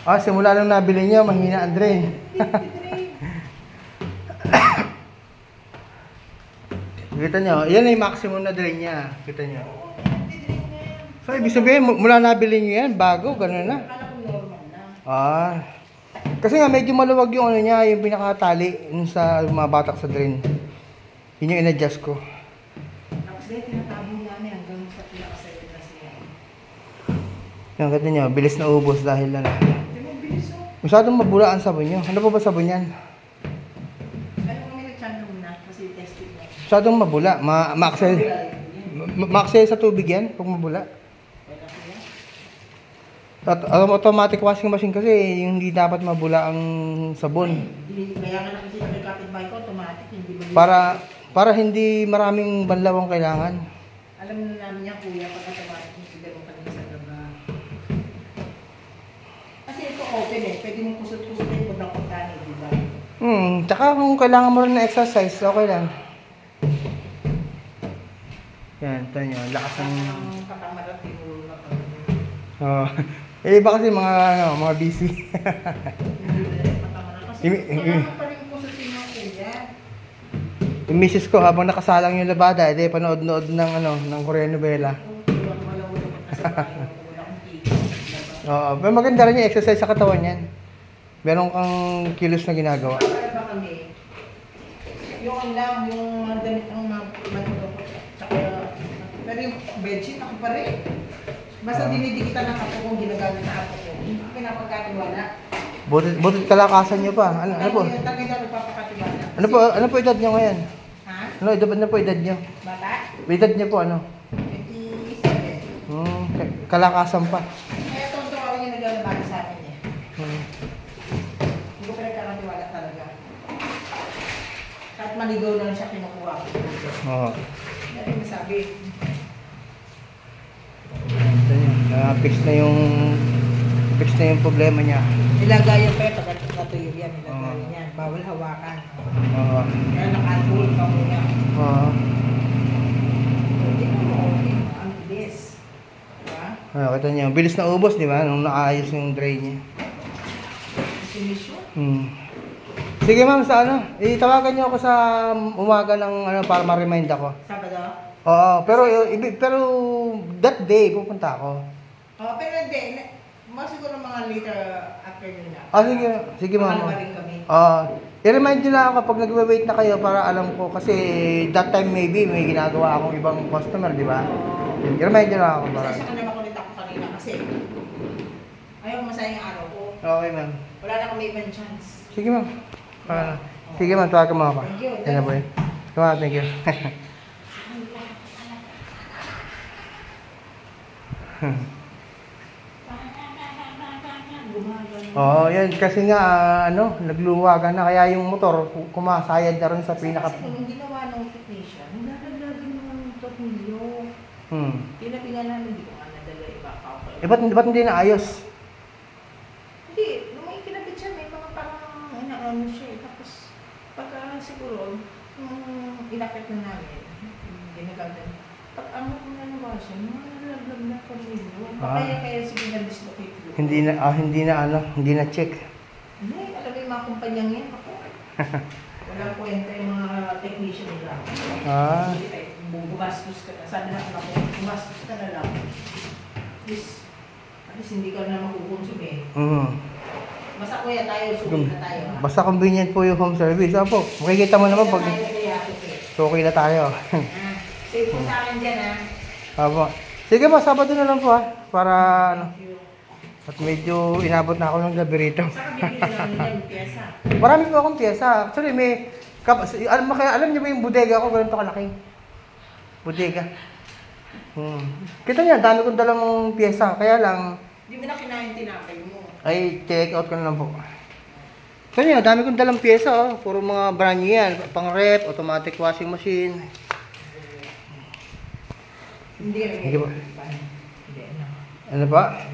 Ah, simula nung nabili niyo, mahina ang drain. Kita nyo, yan ay maximum na drain niya. Kita nyo. So, ibig sabihin, mula nabili niyo yan, bago, gano'n na. Ah. Kasi nga, medyo maluwag yung ano niya, yung pinakatali sa mga batak sa drain. Yun yung in-adjust ko. Tapos dahil tinatabong namin hanggang sa pinakasalit na siya. Yan, kita nyo, bilis na ubos dahil na. Hindi mo bilis o. Masyadong mabula ang sabon nyo. Ano pa ba sabon yan? Kaya kami nag-channel muna kasi testing mo. Masyadong mabula. Ma-access sa tubig yan pag mabula. Automatic washing machine kasi yung hindi dapat mabula ang sabon. Kaya nga nakikita may kapitbahay ko, automatic, hindi maliit. Para hindi maraming banlaw ang kailangan. Alam na namin niya kuya, pag automatic yung sigaro ka sa gaba. Kasi ito open eh, pwede mong kusot-kusotin kung napuntahan eh, di ba? Tsaka kung kailangan mo rin na exercise, okay lang. Yan, ito nyo, lakas ng... Ang katamarat, tinuro na kami. Oh. Eh, iba kasi mga busy. Kasi kailangan pa rin kusutin mo kuya. Yung misis ko, habang nakasalang yung labada, edi panood-nood ng Korean novela. Oo, pero maganda rin yung exercise sa katawan yan. Meron kang kilos na ginagawa. Para ba kami? Yung lang, yung damit ang matulog. Pero yung bedsheet, ako pa rin. Basta dinidikitan ng apo kong ginagamit na apo ko. Hindi ko pinapagkatiwala. Butit kalakasan nyo pa. Ano po? Ano po edad nyo ngayon? Ha? Ano po edad nyo? Bata? Edad nyo po ano? 27. Kalakasan pa. Kaya itong ako yung naglalabagi sa akin eh. Hindi ko pinagkakatiwala talaga. Kahit maligaw lang siya kinukuha ko. Oo. Yan yung sabi. Fix na yung problema niya. Nilagayan pa yun, pag natuyo yan, nilagayan yan. Bawal hawakan. Oo. Kaya naka-alcohol pa muna. Oo. Hindi mo okay, ang bilis. Diba? Kita niyo, bilis na ubos, di ba? Nung naayos yung drain niya. Sinisyon? Sige ma'am, sa itawagan niyo ako sa umaga ng para ma-remind ako. Sabado? Oo, pero that day pupunta ako. Pero hindi. Siguro mga later afternoon na. Sige ma'am. Mahal pa rin kami. I-remind nyo lang ako kapag nagwe-wait na kayo para alam ko kasi that time maybe may ginagawa akong ibang customer, di ba? I-remind nyo lang ako. Kasi ka naman kulit ako kanina kasi ayaw masayang araw ko. Okay ma'am. Wala na kami ibang chance. Sige ma'am. Sige ma'am, tawagan mo ako. Thank you. Yan na po yun. Come on, thank you. Yan kasi nga nagluwagan na kaya yung motor kumasayad na rin sa pinaka. Kasi kung ginawa ng technician, nagdadagdag ng tornilyo. Pinapila namin, hindi ko nga nadala iba pa. Ba't hindi naayos? Hindi, nung may kinabit siya, may mga parang inaano siya. Tapos, pagka siguro, inakit na namin, ginagagan. Pag kung nanuwa siya, mga nalaglag na tornilyo. Kaya sige na-dislocate yun. Hindi na check. Hindi, alam mo yung mga kumpanyang yan. Ako, walang kwenta yung mga technician nila. Bumastos ka na. Sabi na ako, bumastos ka na lang. At least hindi ka na makukonsume. Basta kuya tayo, suki na tayo. Basta convenient po yung home service. Apo, makikita mo naman pag suki na tayo. Save po sa akin dyan, ha? Apo. Sige ba, Sabado na lang po para at medyo inabot na ako ng gabi rito. Saka bibili lang nila yung pyesa. Marami po akong pyesa. Actually, alam niyo ba yung bodega ko, ganito kalaki? Bodega. Kita niya, dami kong dalang pyesa. Kaya lang... Hindi mo na kinain tinapay mo. Ay, check out ko na lang po. Kaya niya, dami kong dalang pyesa. Puro mga brand new yan. Pang rep, automatic washing machine. Hindi ba? Ano ba?